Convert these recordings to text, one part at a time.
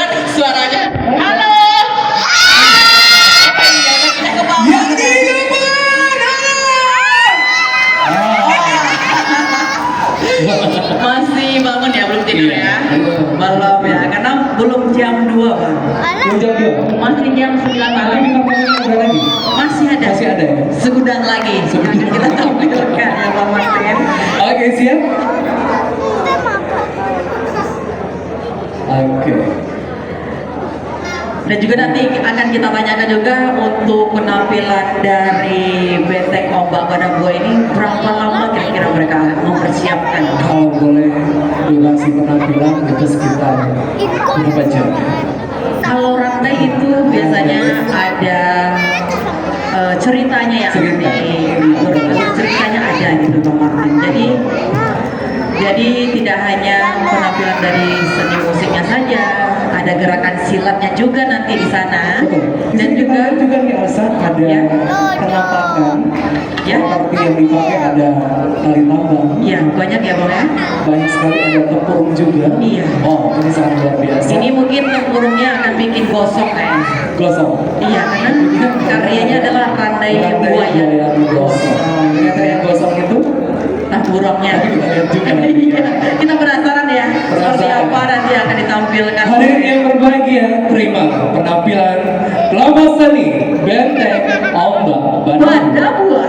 dengar suaranya. Halo. Yang di depan, Masih bangun ya, belum tidur ya? Belum ya, karena belum jam 2 Bang. belum jam 2. Masih jam 9 malam. Tapi makanan ada lagi. Masih ada. Masih ada ya? Segudang lagi. Segudang. Akan kita tampilkan ya Bang Martin. Oke, siap. Oke. Dan juga nanti akan kita tanyakan juga untuk penampilan dari Benteng Ombak Banabuo ini berapa lama kira-kira mereka mempersiapkan? Kalau boleh durasi penampilan itu sekitar berapa jam? Kalau rantai itu biasanya ada ceritanya ya, Cerita. ceritanya ada gitu Bang Martin. Jadi tidak hanya penampilan dari seni musiknya saja, ada gerakan silatnya juga nanti di sana. Betul. Dan juga juga nih Alsa ada Ya. penampakan. Ya. Seperti yang dipakai ada tali tambang. Iya, banyak ya Bang ya. Banyak sekali ada tempurung juga. Iya. Oh, ini sangat luar biasa. Ini mungkin tempurungnya akan bikin gosong kayaknya. gosong. Iya, karena karyanya adalah Randai Buaya. yang gosong. Ternyata yang gosong itu Nah, burungnya. kita lihat juga nanti. Iya, kita penasaran ya seperti Penasaran. apa nanti akan ditampilkan. Hadirin yang berbahagia, terima penampilan kelompok seni Benteng Ombak Banabuo. Banabuo.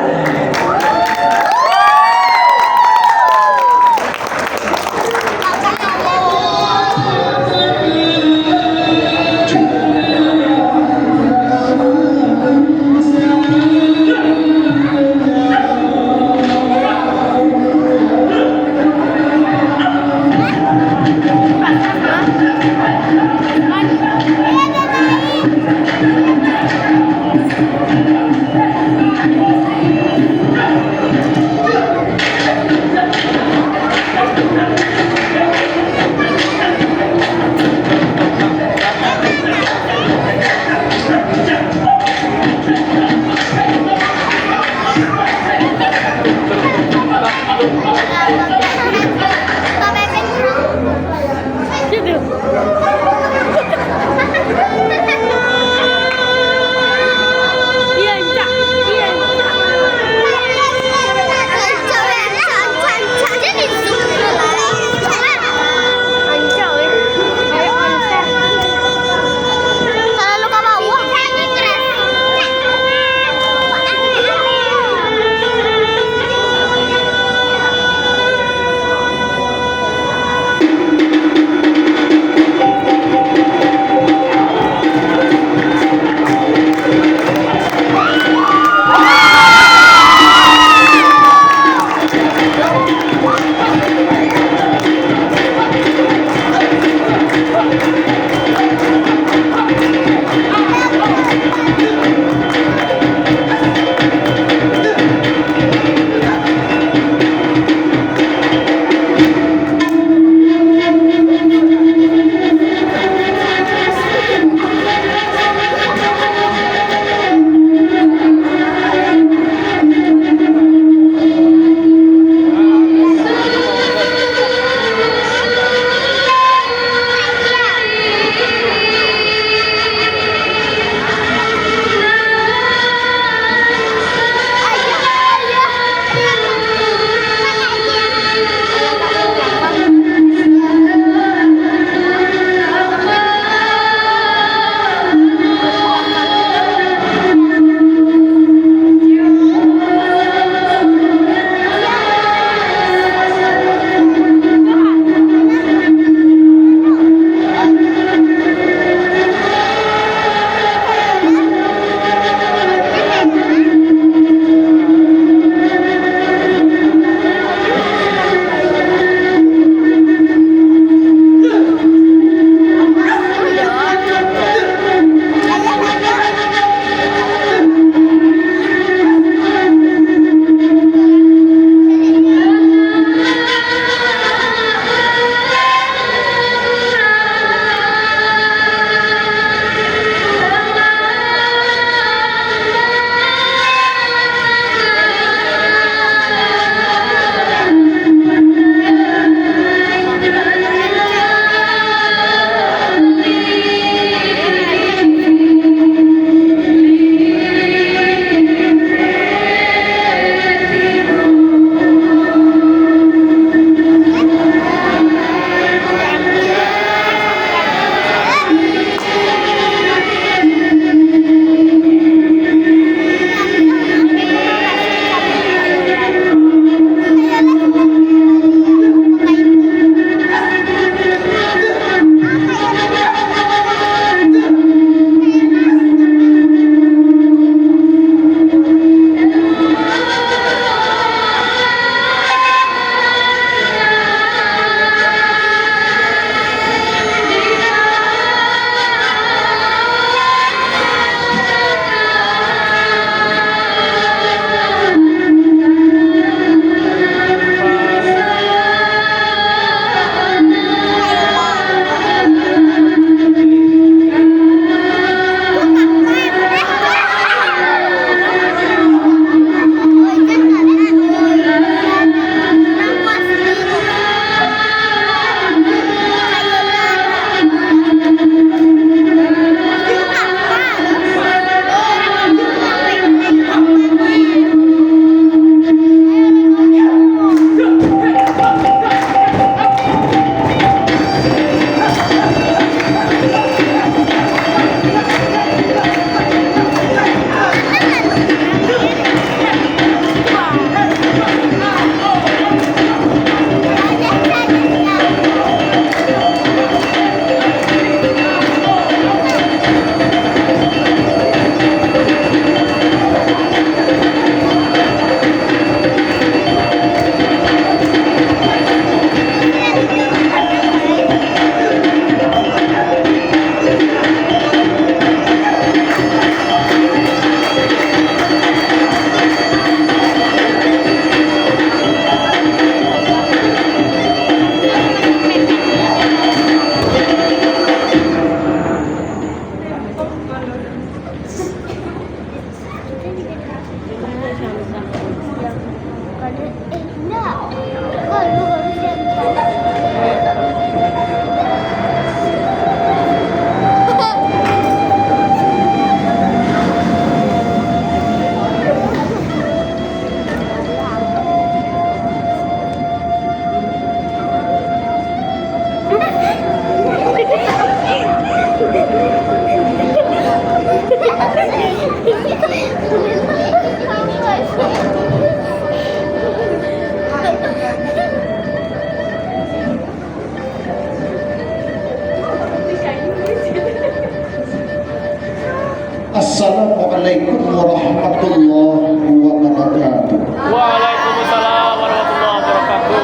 Assalamualaikum warahmatullahi wabarakatuh. Waalaikumsalam warahmatullahi wabarakatuh.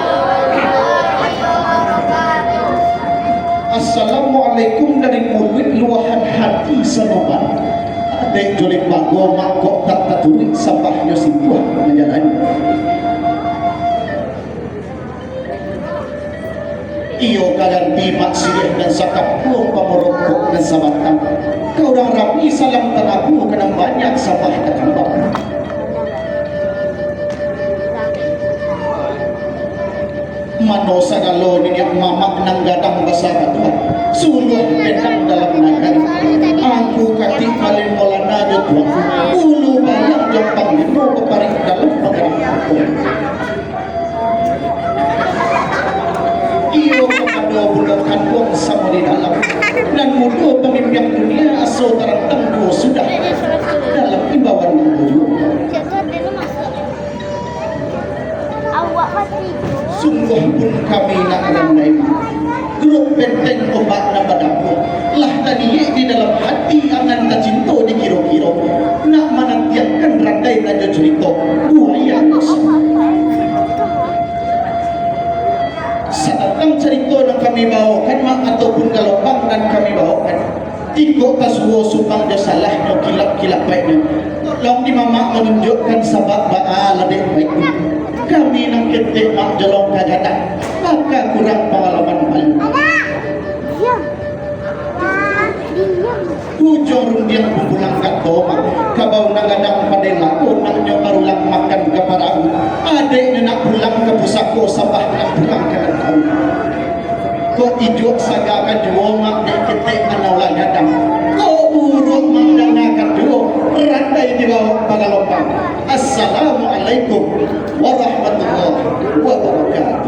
Assalamualaikum dari mulut luahan hati sanoban. Adek jolek bago makok tak taturi sampahnya simpuah menjalani. Iyo kaganti maksudnya dan sakap puang pamorokok dan sabatang. Kau dah rapi salam tanaku kena banyak sampah takambang. Mano sagalo niya mamak nang gadang basa katua. Suluh pedang dalam nagan. Aku katik malin molana jotuan. Ulu balak jompang dino peparik dalam pagang aku. Iyo kepada bulan kandung sama di dalam. Dan mudah pemimpin dunia asal terantang dua sudah dalam imbauan menuju. Sungguh pun kami nak landai grup benteng obat na badaku lah tadi di dalam hati angan tacinto di kiro-kiro nak manantiakan rantai na cerita buaya satang cerita yang kami bawakan mak ataupun galopang dan kami bawakan tiga kasuo supang dia salah no kilap-kilap baiknya tolong di mama menunjukkan sabab ba'a ladek baiknya kami nak ketik mak jelong kagata maka kurang pengalaman malu ujung rundiang pulang kat doma kabau nagadang pada laku nak nyobarulang makan ke parang adiknya nak pulang ke pusako sabah nak pulang ke kau kau ijuk sagakan dua mak dek ketik manaulah gadang kau buruk mak dangakan dua rantai di bawah pagalopang. Assalamualaikum warahmatullahi wabarakatuh.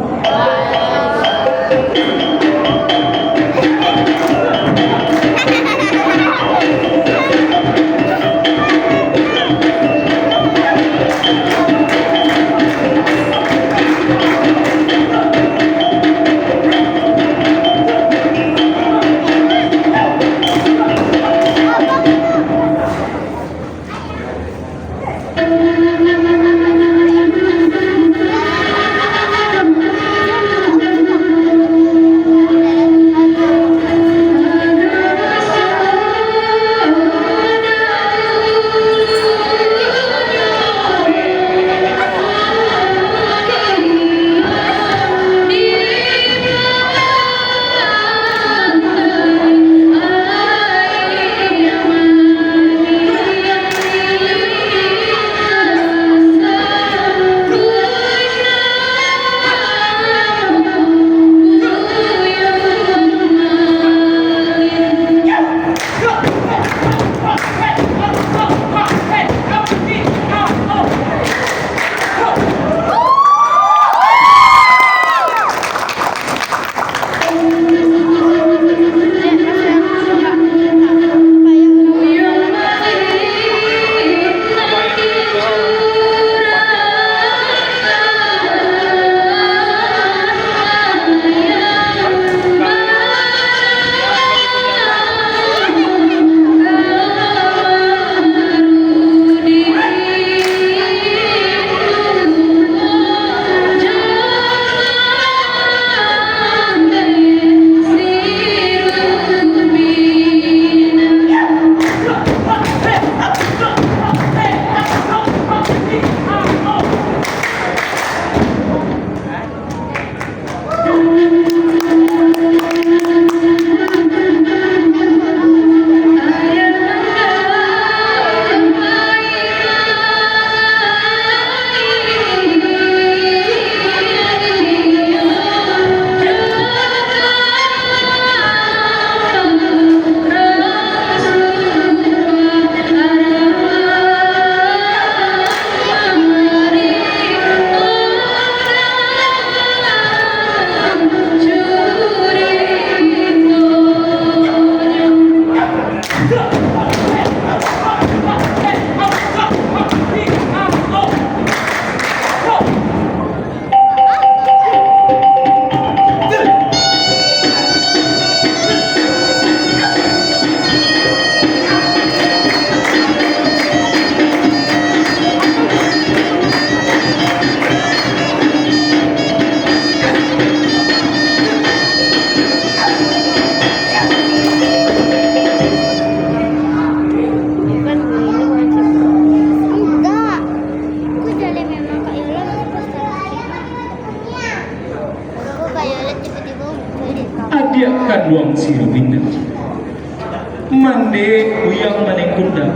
mande uyang maning kundang.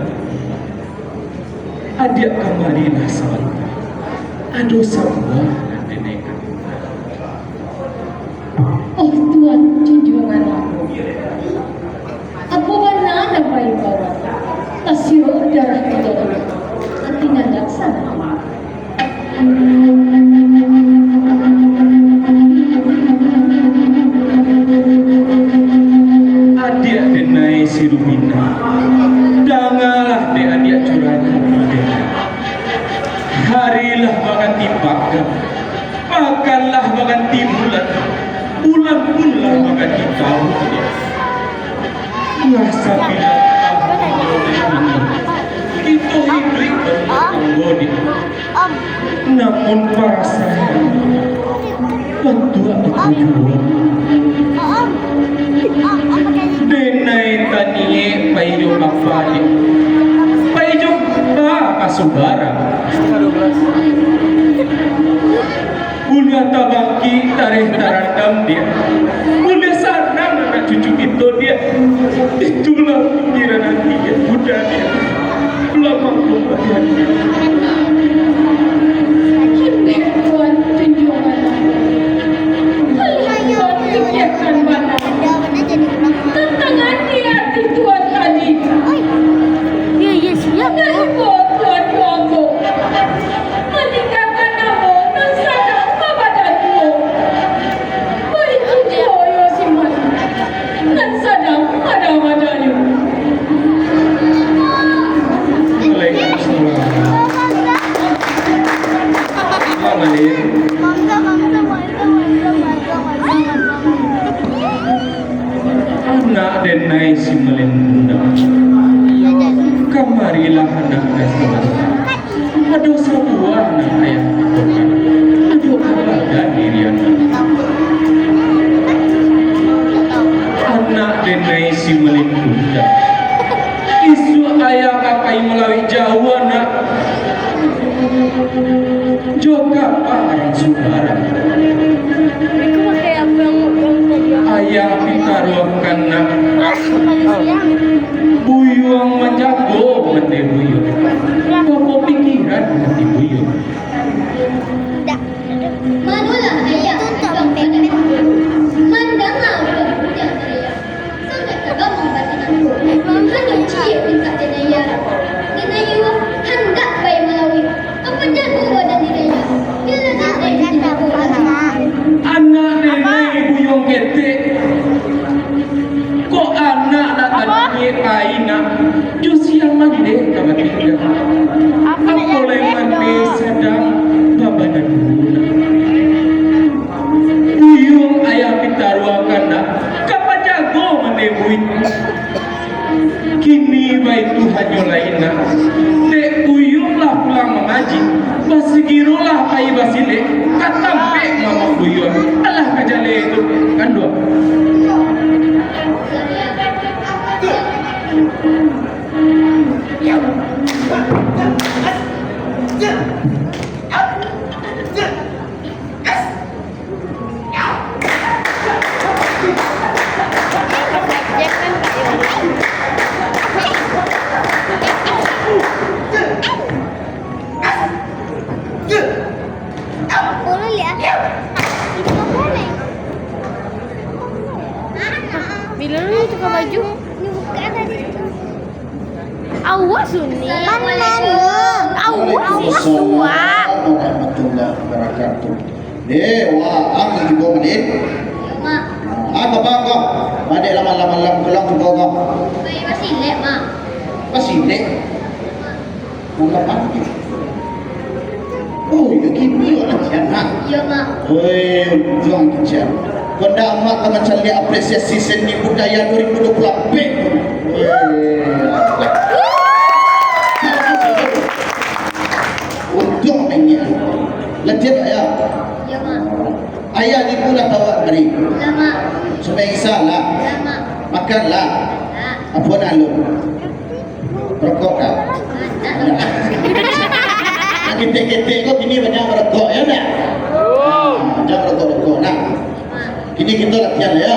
Adia kamarilah sebentar. Aduh sebuah nanti neka. Oh Tuhan junjungan aku. Apa benar apa yang bawa? Tasiro darah tidak artinya laksana. Adia denai sirumina. Dangalah de adia curahnya ide. Harilah makan timpakan. Makanlah makan timbulan. Bulan pula makan tikau dia. Rasa bila itu hidup bergodi. Namun para sayang bantu aku tujuan. Denai tanie paijo kafadi. Paijo ba kasubara. Ulia tabaki tareh tarandam dia. Ulia sanang anak cucu itu dia. Itulah pikiran nanti ya muda dia. Lama kemudian dia. Hindek Tuhan junjungan aku. Tuhan pikirkan mana? Tentang hati Tuhan tadi. Dari buat Tuhan aku. Meninggalkan aku dan sadar badanku. Baik joyo siman dan sadar pada badanku. Waalaikumsalam. Mama Lin. Anak denai si melindung. Kamarilah anak kasih. Aduh sebuah anak ayah bukan. Aduh keluarga diri anak. Anak denai si melindung. Isu ayah kapai melalui jauh anak. Juga orang saudara. Ayah pitaruhkan nak. Buyung menjago mende buyung. Apa pikiran mende buyung? Manulah ayah bang pendek. Mandanglah udah punya saya. Sangat kagak membatin aku. Hanya cium minta denaya. Denaya hendak bayi Malawi. Apa jago badan denaya? Dia lagi tidak Anak nenek buyung ketek. Kok anak nak tadi aina? Jus yang mande kamu tinggal. Apa boleh mande sedang babadan guna. Buyung ayah pitaruakan nak. Kapan jago mande buit? Kini baik Tuhan lainnya. Dek buyung lah pulang mengaji. Basigirolah kai basile. Katampe mama buyung. Alah kajale itu kan dua. boleh lihat. Itu boleh. Bila lu tukar baju? Ini bukan tadi. Awas Uni. Mana? Awas tua. Warahmatullahi wabarakatuh. Dewa, aku ibu menit. Mak, Apa kau? Madek lama-lama pulang ke kau. bayi masih lek, Mak. Masih dek. Mangga mati. Oh, ya gini orang jangan. Iya, Mak. Hei, juang kecil. Kanda amat teman cari apresiasi seni budaya 2020. Untung mainnya. Latihan ayah. Iya, Mak. Ayah ni pula tawar hari. Lah, Mak. Supaya isalah. Lah, Mak. Makanlah. Lah. Apa nak lu? Rokok kah? Ada. Nak ketek-ketek kau kini banyak merokok ya nak? Jangan rokok-rokok nak. Kini kita latihan ya.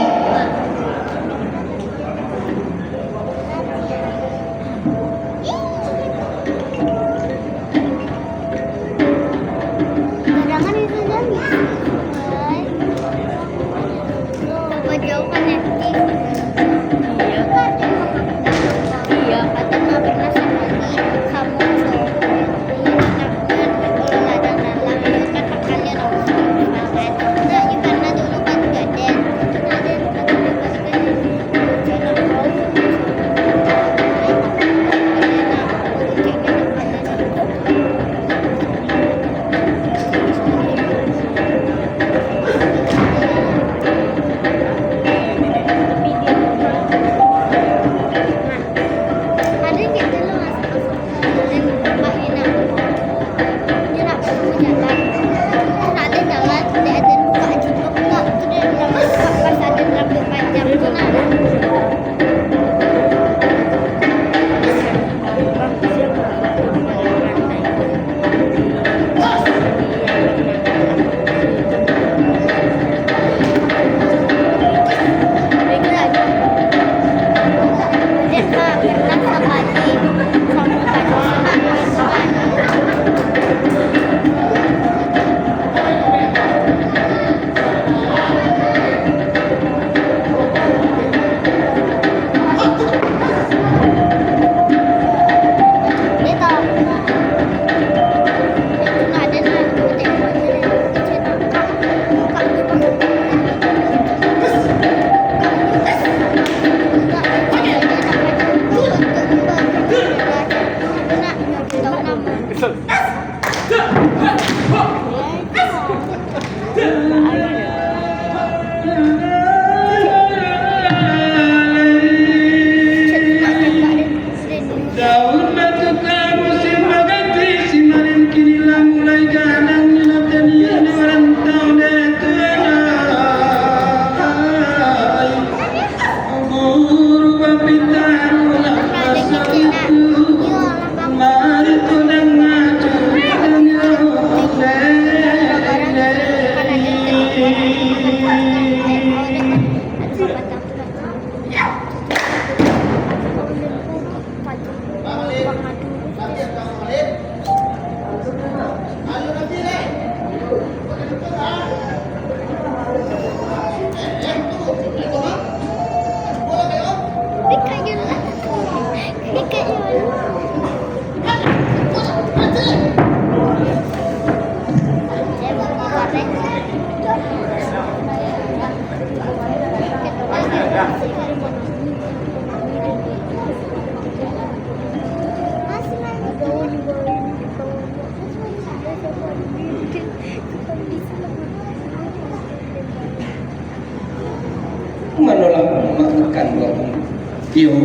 Yo,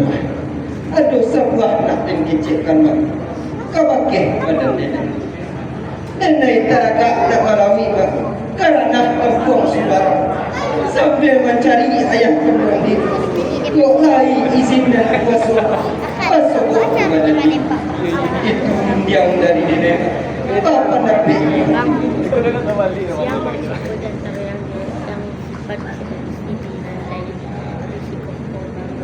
aduh sebuah nak dan kecilkan mak. Kawakeh badan nenek. Nenek teragak nak malawi mak. Karena kampung sembarang. Sambil mencari ayah kandung diri. Kok lai izin dan kuasa. Masuk ke badan ini. Itu yang dari nenek. Bapa Nabi.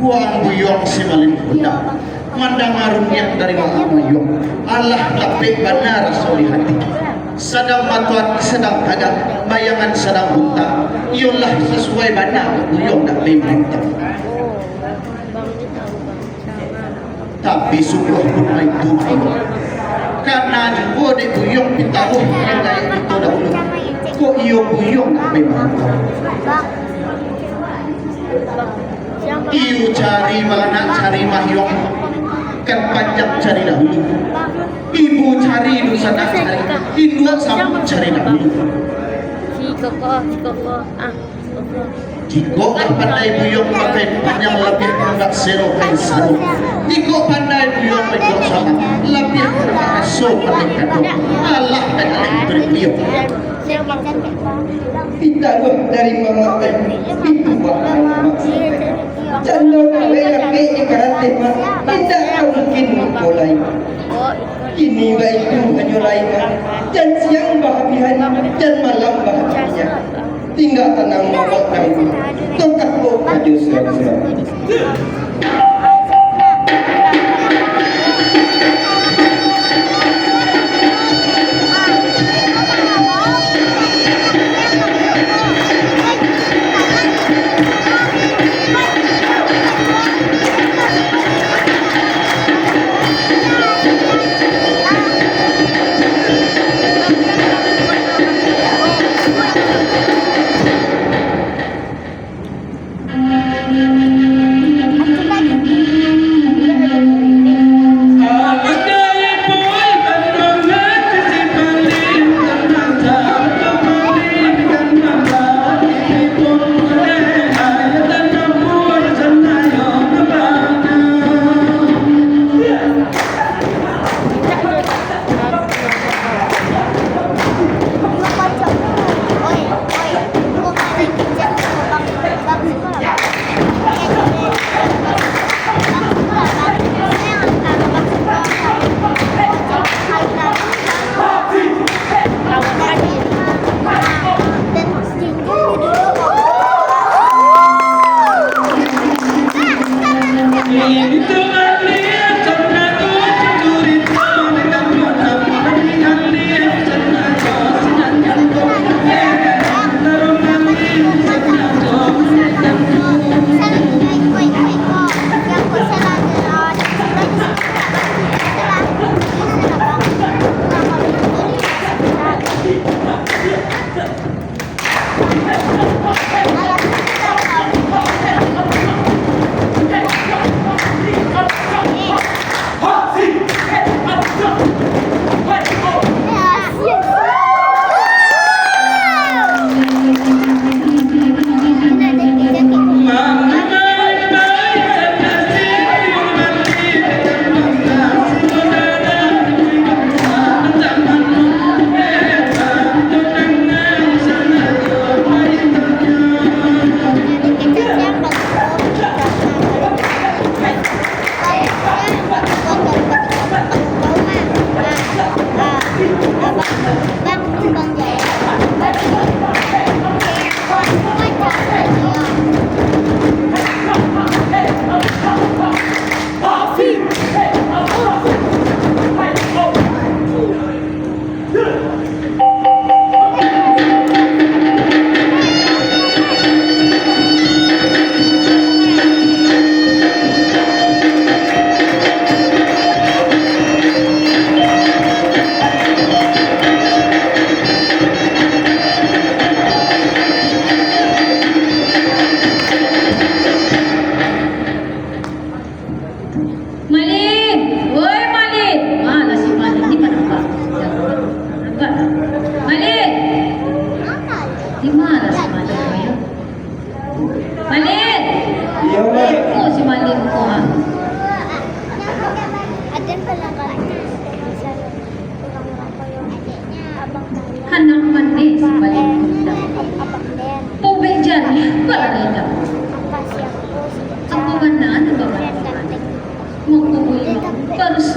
Kuang buyong si malin budak. Mandang arun yang dari Maha Buyong. Allah tapi benar soli hati. Sedang matuan sedang kagak. Bayangan sedang buta. Iyalah sesuai benar buyong tak memantap. Tapi sungguh pun itu karena juga di buyong pitaruh yang itu dahulu. Kok iyo buyong tak memantap. Iyo cari mana cari mahyong kan panjang cari dahulu. Ibu cari ibu sana cari induk sama cari dahulu. Si koko Jika pandai buyong pakai panjang lebih enggak sero kain sarung. Jika pandai buyong pakai sama lebih enggak so pakai kadang. Allah dan Allah berbuyong. Tidak dari mama itu bahaya. Jangan kaya kaya karate mak tidak mungkin mulai. Ini baik itu menyulai dan siang bahagia dan malam bahagia. Tinggal tenang mawak kami. Tongkat kau maju serang-serang.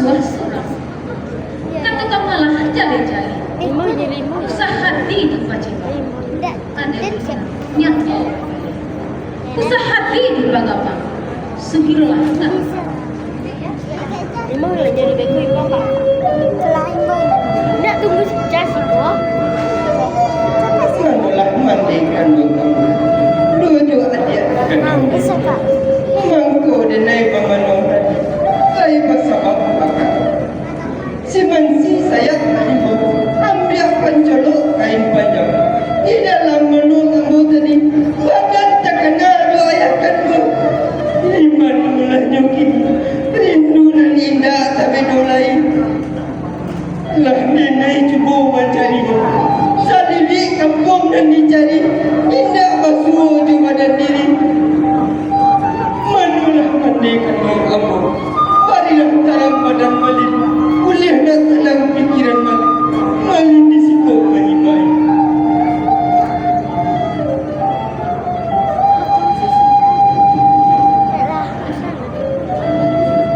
bersuara-suara. Katakan malah jale-jale. Usah hati di Pacitan. Ada niatnya. Usah hati di Bagapan. Suhirulah tak. Imam nak jadi bego Imam tak? Nak tunggu sejak situ. Manulah mandikan kamu. Lucu aja. Mangko denai pemanoran. Saya bersama bakal. Si mansi saya tadi ambil pencolok kain panjang. Di dalam menu kamu tadi bahkan tak kenal doayakanmu. Iman mulai nyoki. Rindu dan indah tapi dolai. Lah denai cuba mencarimu. Sadili kampung dan dicari. Indah basuh di badan diri. Manulah mandikan kamu. Marilah tarang badan balik. Kuliah dan tenang pikiran balik. Malin di situ baik-baik.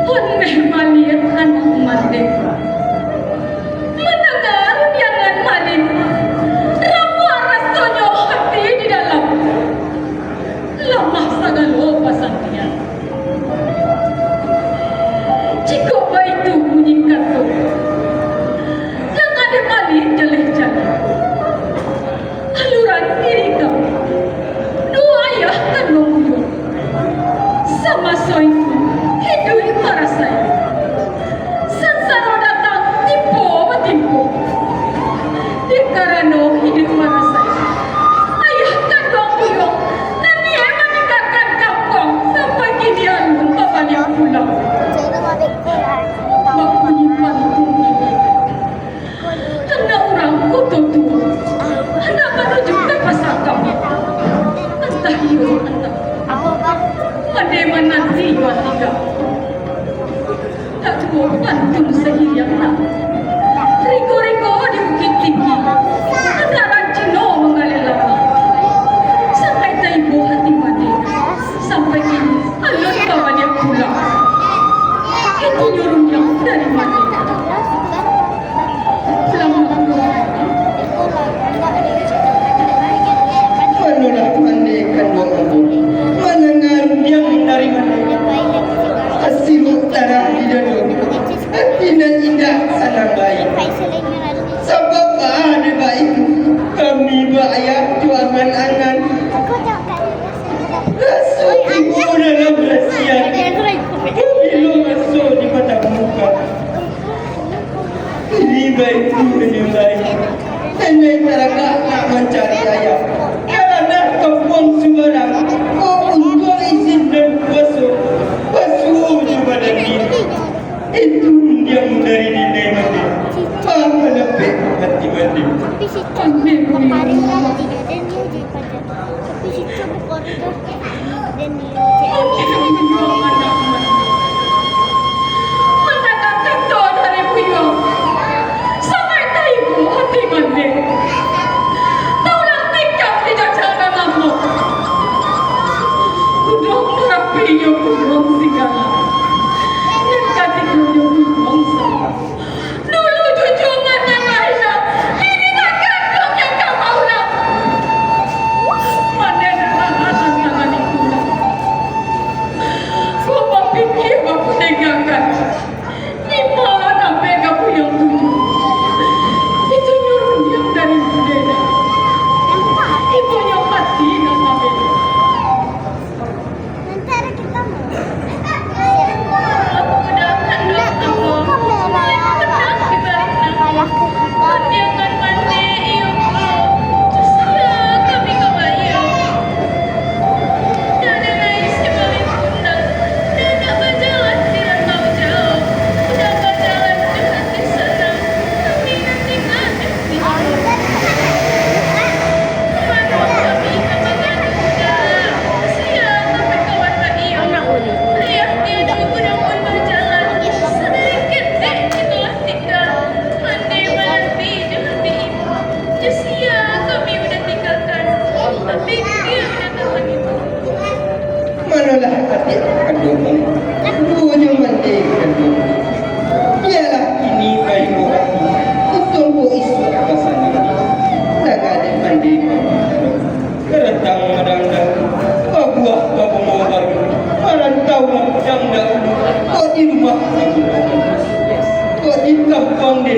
Puneh malian anak mandek. Mendengar biangan malin. Ramu rasanya hati di dalam. Lemah sagalo pasantian. Jika itu bunyi kata. Yang ada malin jaleh-jaleh. Aluran diri kau. Dua ayah kan membuyur. Sama soiku. Hidup merasai. Sansara datang tipu bertipu. Dikarano hidup merasai. Ayah kandung buyung. Dan dia meninggalkan kampung. Sampai kini alun bapaknya pulang. Mak menyimpan tumbuh. Hendak orang kutu tua. Hendak menuju ke pasar kamu. Entah iyo entah. Pada menanti dua tiga. Tak cukup bantu sehirian nak. Rigo-rigo di bukit tinggi. Kendaraan Cino mengalir lama. Sampai taibu hati mati. Sampai kini alun bawa dia pulang. Itu nyuruhnya dari mati. Pulang Manulah mandikan kamu. Mendengar yang dari mana. Asih utara di dalam. Indah indah sanang baik. Sebab ada baik. Kami bayar jualan angan. Rasa ibu dalam rahsia. Bila masuk di mata muka. Ini baik ini baik. Nenek mereka nak mencari ayah. Kerana kampung sebarang. Kau untuk izin dan basuh. Basuh di badan diri. Itu yang dari nenek mati. Apa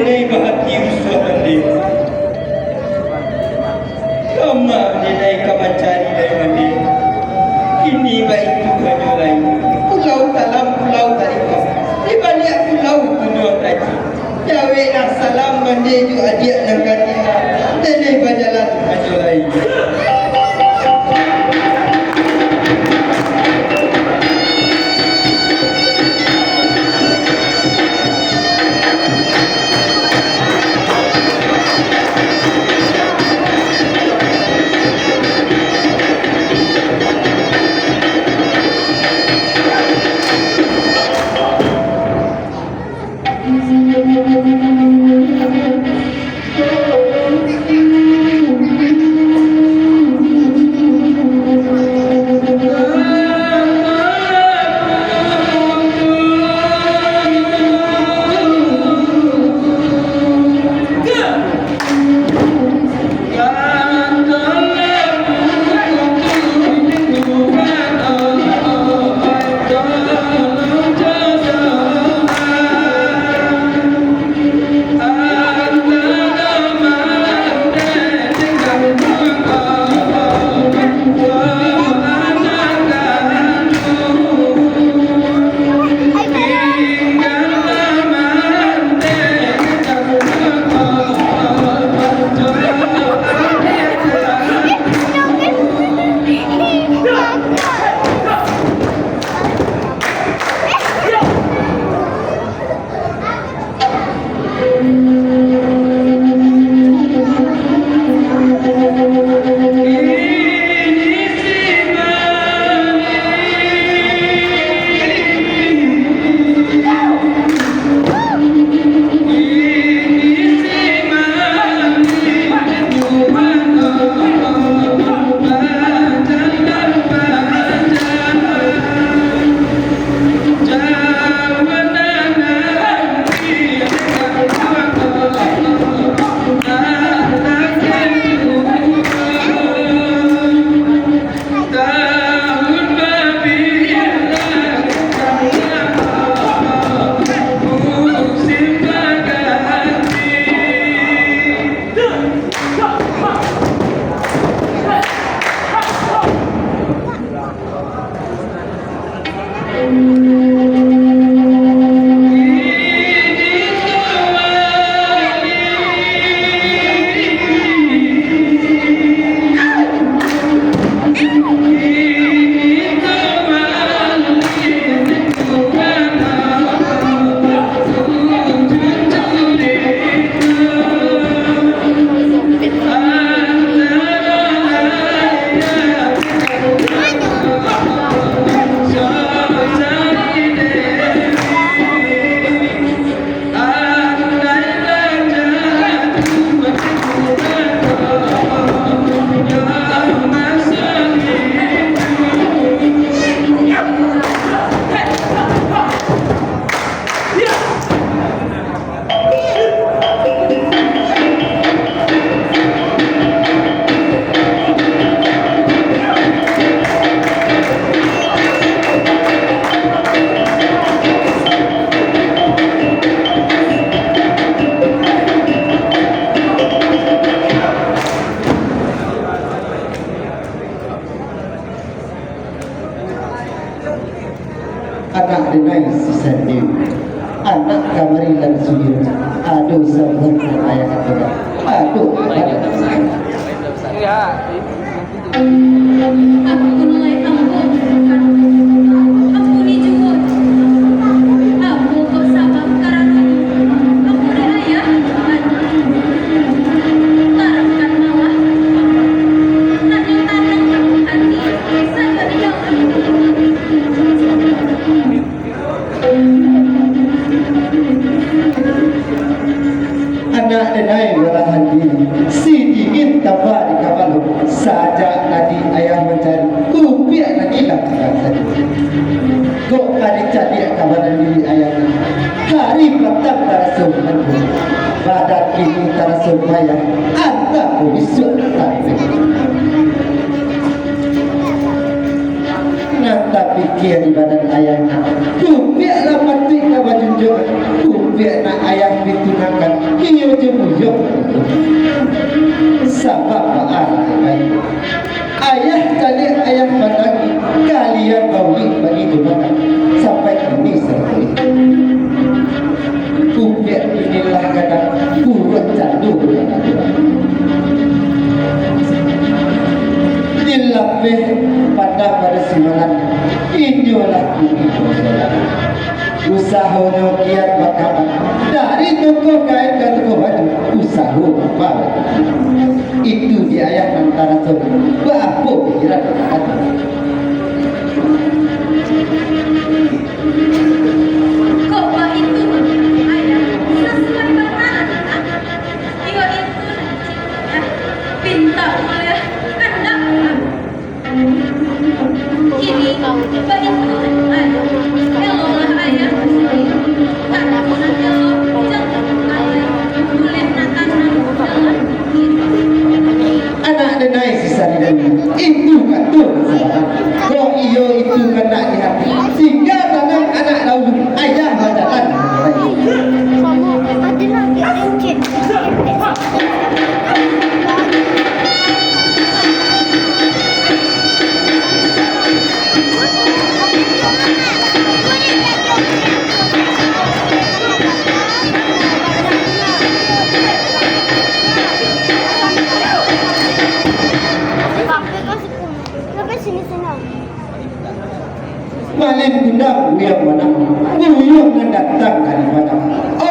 denai bahagia usaha dia. Kama denai kamancari dari mandi. Ini baik Tuhan yang lain. Pulau dalam pulau tarikah. Di balik pulau tujuan haji. Jawa nak salam mandi ju adik dan katia. Denai berjalan maju lain. anak denai sisandi anak kamarilan suyun aduh sabar ayah kata aduh Aku mulai ampun, ampuni juga. Aku kau sabar karena aku dah ayah. Tarapkan malah. Nak nyatakan hati saya tidak. anak denai walahan diri si dingin tambah di kapal saja nadi ayah mencari kupiak lagi lah tadi kok kali cari kawanan diri ayah hari pertama tarasum badan ini tarasum ayah anda kubisuk tapi nanti pikir di badan ayah kupiak lah mati kawan junjung kupiak nak ayah ditunakan sabab baik. Ayah tadi ayah menangi kalian bawi bagi tunangan sampai kini serti. Upiak inilah kadang buat candu dilapih pada simalan inyolah kini usahanya kiat bakaman dari toko kain ke toko baju usaha balik itu dia ayah antara sobi apa pikiran hati Kok Pak itu ayah sesuai banget. Iyo itu ya pintar ya kena. Kini Pak itu ayah elolah ayah tak pernah elo jangan boleh natanam dalam anak denai sisa dan itu betul kesalahan kok iyo itu kena di hati sehingga tangan anak dahulu ayah bacakan Kamu ada lagi sedikit. malin gundang uyang mana uyang mendatang daripada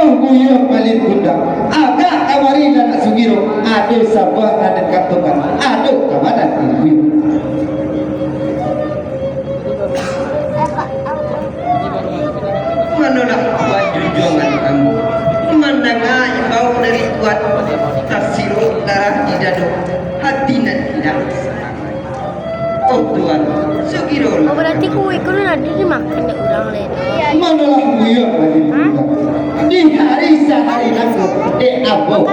uyang malin gundang agak kamari dan sugiro aduh sabah dan katokan aduh kabadan uyang manolah buat junjungan kamu pemandangan bau dari kuat tersirup darah di dada hati dan tidak senang. Oh Tuhan, Sugiro. Oh berarti kue itu nanti dimakan deh ulang lagi. manalah uyang malin gundang di hari sehari nanti abau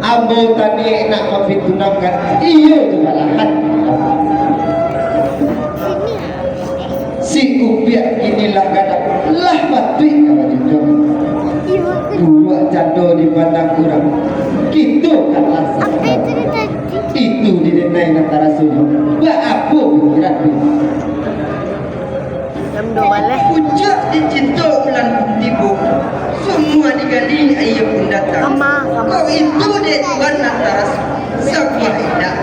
abau tadi nak mempitunangkan iyo juga lahat si upiak inilah kadang lah batui kalau itu dua jatuh di pandang kurang gitu kan rasa Apa itu tadi? itu didenai antara subuh buat apa pikiran Jam 2 balik. Puncak dicinta bulan tiba, semua digali ayah pun datang. Kau itu dek Tuhan antara sebuah indah.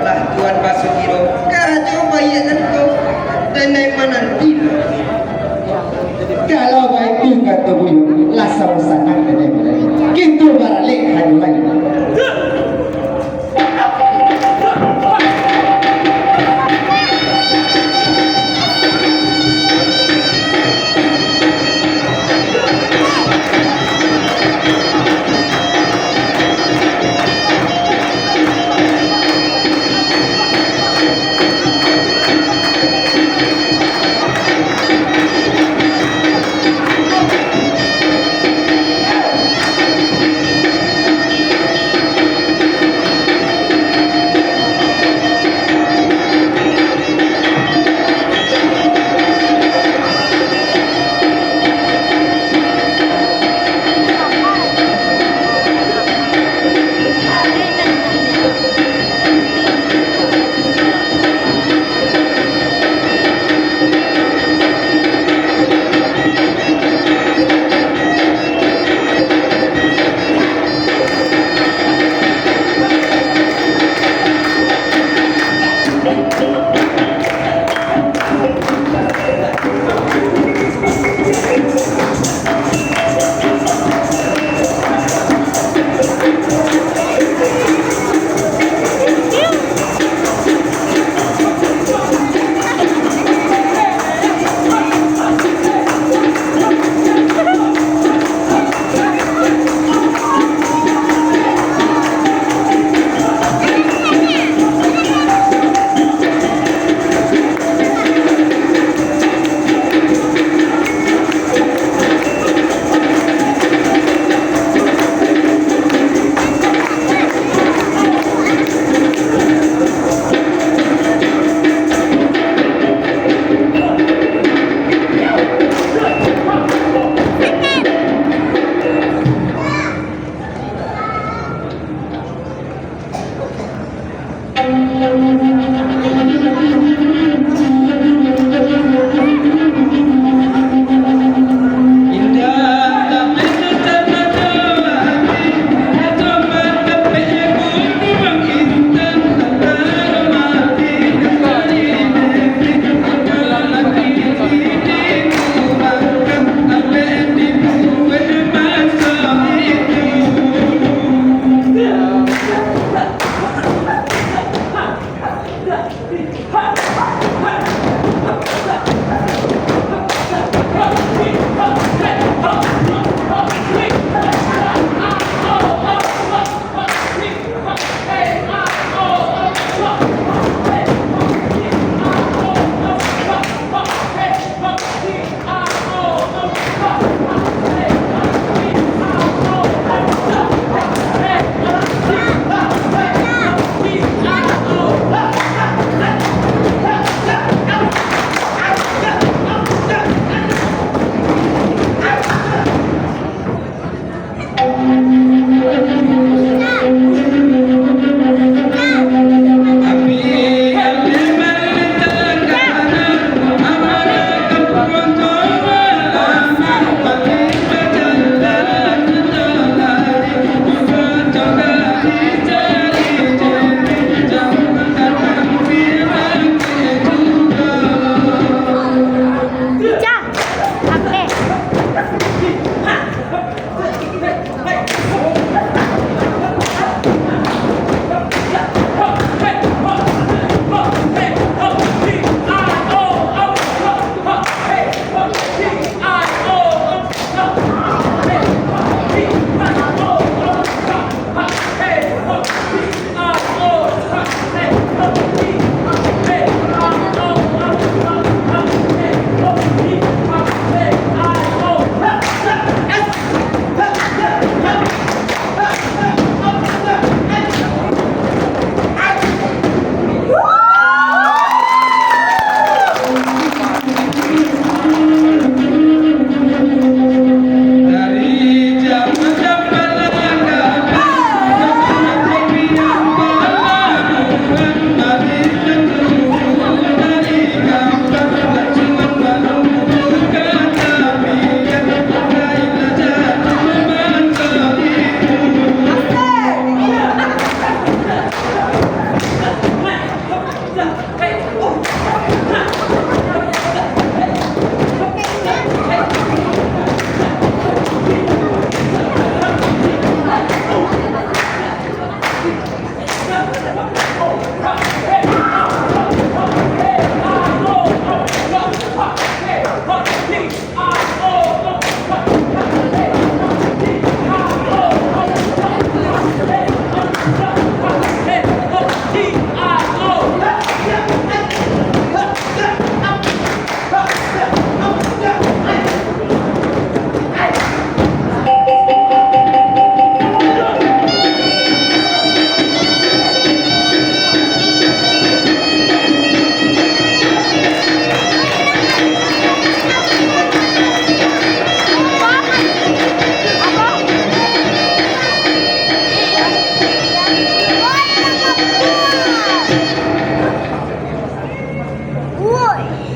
Lah Tuhan Basugiro, kacau bayi dan kau dan naik menanti. kalau baik itu kata buyung lasa usaha gitu balik hanya lagi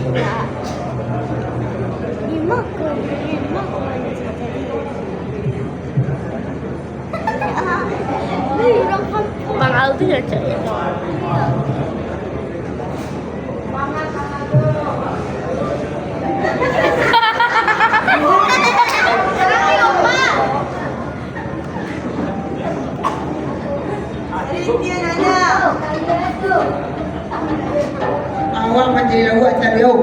Dimakan. Dimakan tadi. Orang kampung. Bang Al tu dah cakap. Awak menjadi lawak tak tahu.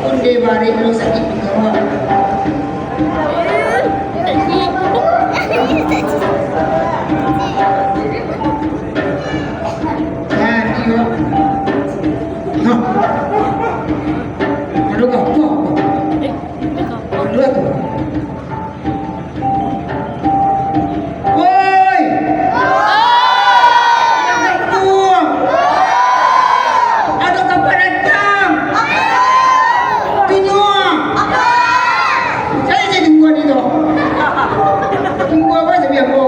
Undi bari lu sakit pinggang. Nah, iyo. Noh. Aduh kau. Aduh tu. Woi. Buang. Ada kabar datang. Pinjam. Saya jadi tunggu di tu. Tunggu apa saya biar kau.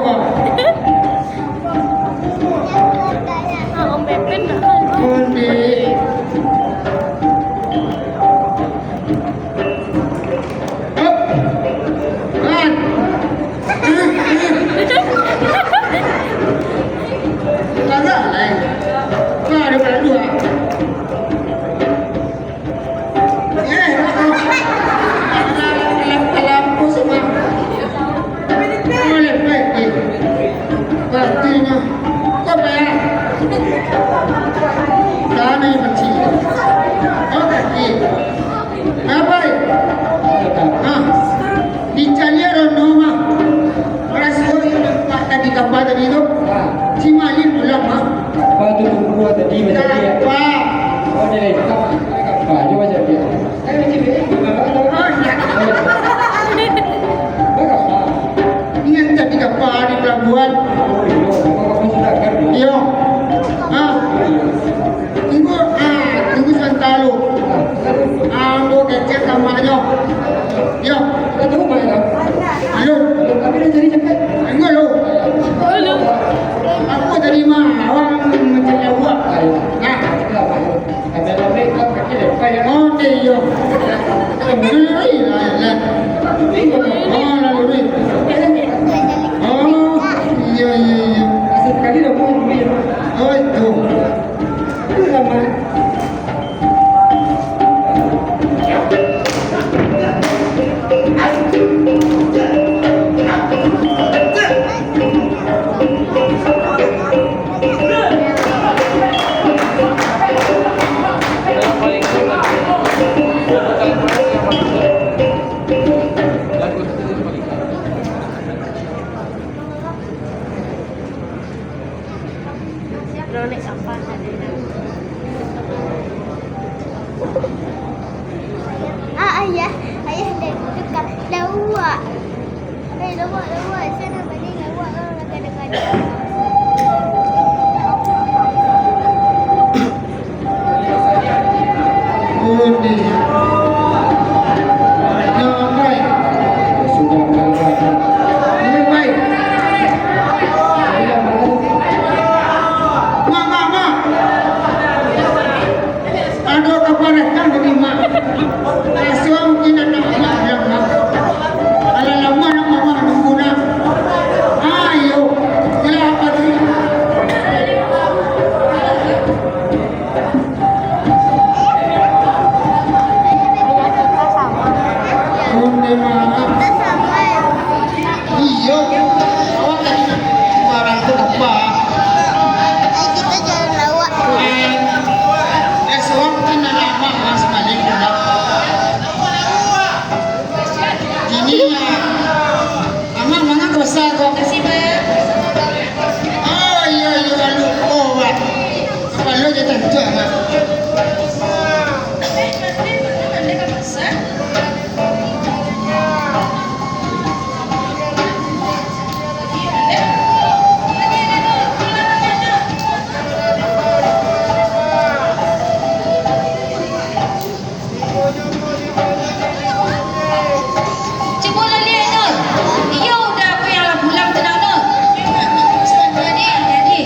Om Pepen nak kan? Undi. Hop. Kan. Kagak lain. Kau ada pada dua. Lampu semua. Boleh baik. Partinya. Kau bayar. Dana yang kecil. Okey. Apa? Ah. Dicari rono mah. Orang sekolah yang nampak tadi kapal tadi tu. Si Malin pulang mah. Batu tunggu tadi macam dia. Kapal. Oh dia lain. Apa dia macam dia. Eh macam ni. Oh ya. Berapa? Ini yang tadi kapal di pelabuhan. Oh iya, apa sudah kan? Yo. Ah. Tunggu sebentar lu. Ambo kecek kamarnya. Yo. Kau tahu mana? Halo. Kami dah cari cepat. Enggak lu. Aku tadi mah awak macam lawak. Nah. Kenapa? Kami dah break up kaki lepas ya. Oh deh yo. Lalu lah. Oh lalu. Oh iya. Asal kali dah pun dulu. Oh itu. Itu lama. Ronek sampah ada. Ayah dekat lawak. Lawak. Saya nak balik lawak orang kadang-kadang. Undi. Jangan baik. Sudah malam. Ini baik. Ma. Ada kabar datang dari mak. Asal mungkin anak bilang mak. Kalau lama nak mama nunggu nak. Ayo. Kalau Amak mana kosa kok? Kasih, Mbak. Oh iya iya lupa wak. Apa lo jadi tentu amak? Cuma lali Nur. Iyo udah aku yang lah pulang tenang Nur. Jadi.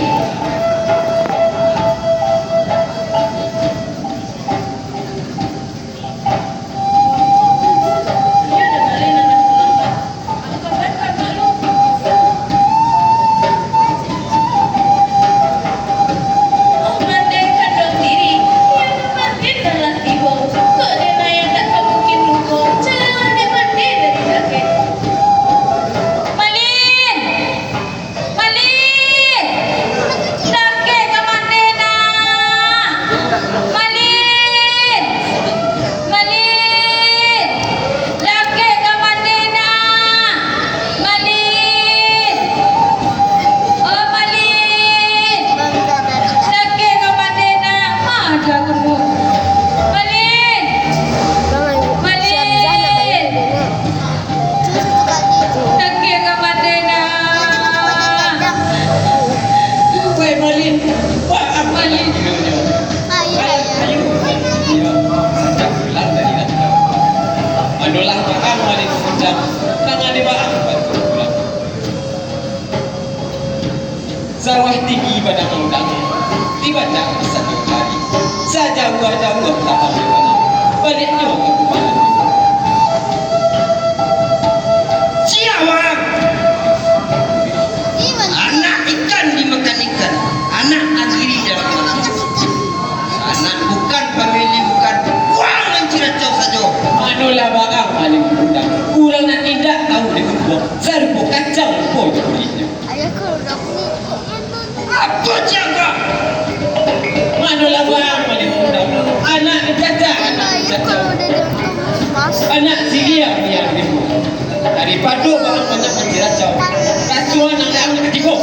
Oh, mandikan dong diri. Yang mandi adalah ibu. Kok dia yang tak mungkin lupa. Jangan dia mandi dari kakek. Malin! Malin! Kakek ke mandi nak? Malin! Malin! Kakek ke mandi nak? Malin! Oh Malin! Kakek ke mandi nak? Ada kamu. Malin! Malin! Kakek ke mandi nak? Weh Malin! Wah Malin! Adulah makan mari kencang. Tangan di bawah bantu pulang. Sawah tinggi pada kondang. Tiba-tiba bisa lagi. Sajauh tak ambil mana. Baliknya ke kepala. Siawang. Anak ikan dimakan ikan. Anak akhiri dalam malam. Anak bukan pemilik bukan uang menciracau saja. Manulah bakal paling mudah. Kurang nak tidak tahu dengan buah. Serbu kacang pun kulitnya. Ayahku udah Apa jaga? Manulah bakal paling mudah. Anak cacat, anak cacat. Anak silia yang dibuat. Daripada banyak menciracau. Kasuan yang dah ketiga.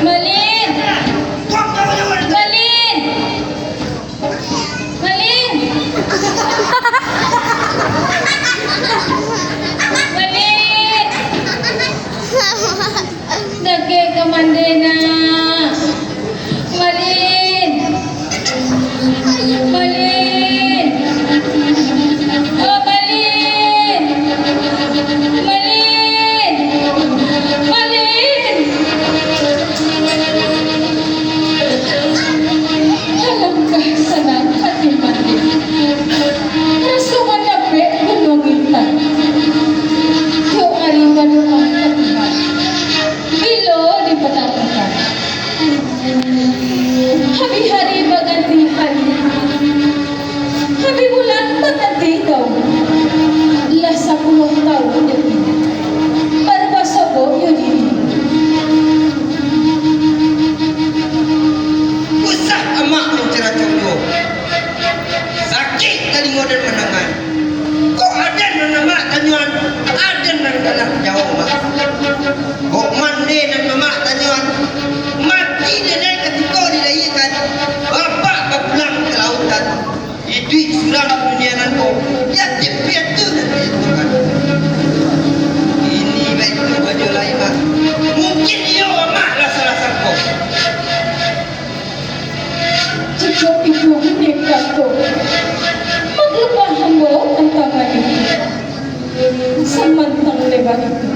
Malin! Malin! Malin! Malin! Kakek ke mandi nak? Malin! Malin! Oh Malin! Malin! Malin! Alangkah senang hati mati. Rasa menapik menungitan. Kau ari manuang ketihan. Bilo di petang-petang. Hari-hari berganti hari. Hari bulan berganti tahun. Lah 10 tahun dia pindah. Berbasobo yo diri. Usah emak menceracau dia. Sakit kali model menangan. Kok ada nama tanyuan? Ada dalam jauh mak. Kok mandi dan mamak tanyuan? Mati dia ketika dilahirkan. Bapak berpulang ke lautan. Itu suram dunia nanti. Yatim piatu dan diitukan. Ini baik baju lain mak. Mungkin dia mak lah salah satu. Cukup itu nekatku. Maglepah hamba ang tangan itu. Samantang lebar itu.